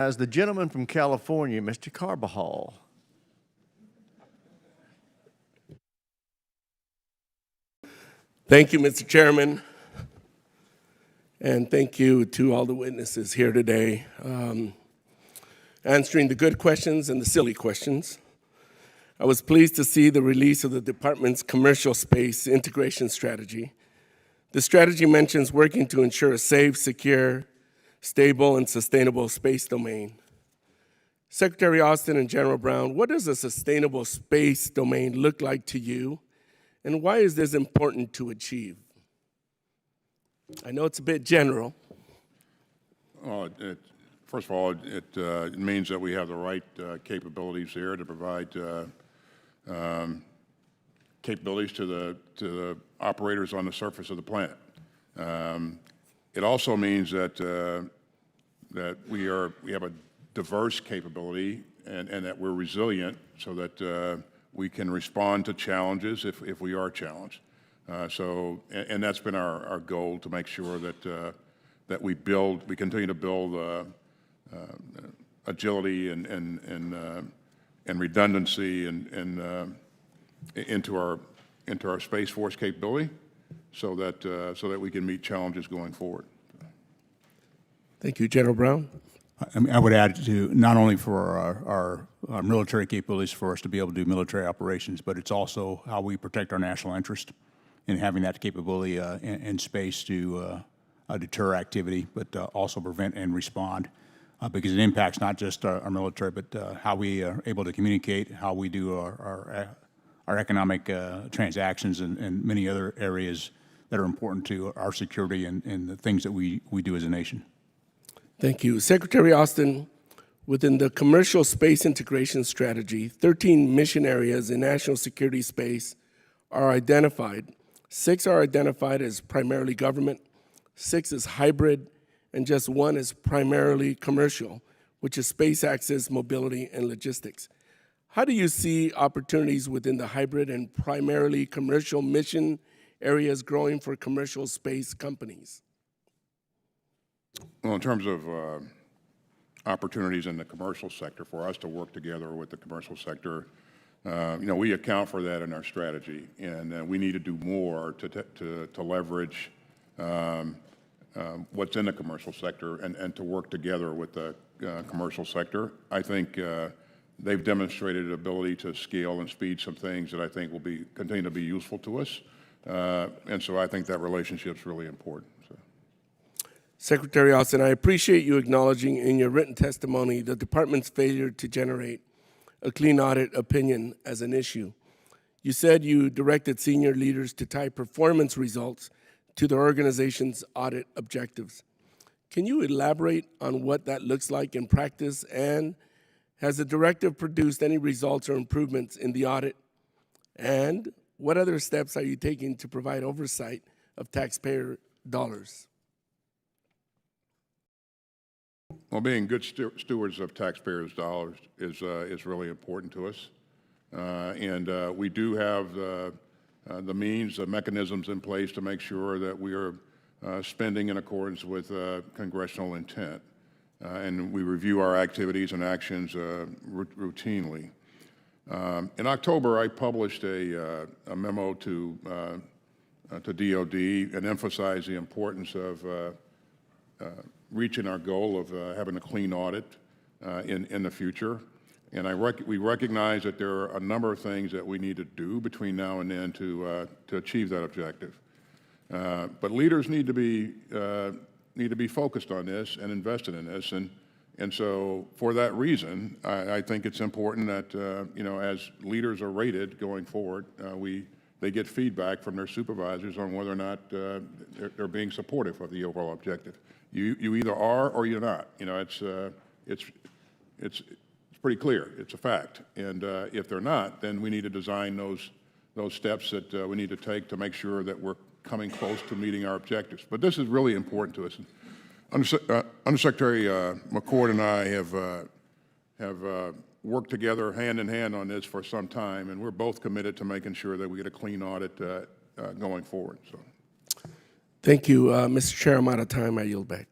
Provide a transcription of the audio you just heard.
As the gentleman from California, Mr. Carbajal. Thank you, Mr. Chairman, and thank you to all the witnesses here today, answering the good questions and the silly questions. I was pleased to see the release of the department's commercial space integration strategy. The strategy mentions working to ensure a safe, secure, stable, and sustainable space domain. Secretary Austin and General Brown, what does a sustainable space domain look like to you, and why is this important to achieve? I know it's a bit general. Well, first of all, it means that we have the right capabilities there to provide capabilities to the operators on the surface of the planet. It also means that we have a diverse capability and that we're resilient so that we can respond to challenges if we are challenged. And that's been our goal, to make sure that we continue to build agility and redundancy into our Space Force capability, so that we can meet challenges going forward. Thank you, General Brown. I would add to, not only for our military capabilities for us to be able to do military operations, but it's also how we protect our national interest in having that capability in space to deter activity, but also prevent and respond, because it impacts not just our military, but how we are able to communicate, how we do our economic transactions, and many other areas that are important to our security and the things that we do as a nation. Thank you. Secretary Austin, within the commercial space integration strategy, 13 mission areas in national security space are identified. 6 are identified as primarily government, 6 is hybrid, and just 1 is primarily commercial, which is space access, mobility, and logistics. How do you see opportunities within the hybrid and primarily commercial mission areas growing for commercial space companies? Well, in terms of opportunities in the commercial sector, for us to work together with the commercial sector, we account for that in our strategy, and we need to do more to leverage what's in the commercial sector and to work together with the commercial sector. I think they've demonstrated an ability to scale and speed some things that I think will continue to be useful to us, and so I think that relationship's really important. So. Secretary Austin, I appreciate you acknowledging in your written testimony the department's failure to generate a clean audit opinion as an issue. You said you directed senior leaders to tie performance results to the organization's audit objectives. Can you elaborate on what that looks like in practice, and has the directive produced any results or improvements in the audit? And what other steps are you taking to provide oversight of taxpayer dollars? Well, being good stewards of taxpayers' dollars is really important to us, and we do have the means, the mechanisms in place to make sure that we are spending in accordance with congressional intent, and we review our activities and actions routinely. In October, I published a memo to DOD and emphasized the importance of reaching our goal of having a clean audit in the future. And we recognize that there are a number of things that we need to do between now and then to achieve that objective. But leaders need to be focused on this and invested in this. And so for that reason, I think it's important that, as leaders are rated going forward, they get feedback from their supervisors on whether or not they're being supportive of the overall objective. You either are or you're not. It's pretty clear. It's a fact. And if they're not, then we need to design those steps that we need to take to make sure that we're coming close to meeting our objectives. But this is really important to us. Undersecretary McCord and I have worked together hand in hand on this for some time, and we're both committed to making sure that we get a clean audit going forward. So. Thank you, Mr. Chair. I'm out of time. I yield back.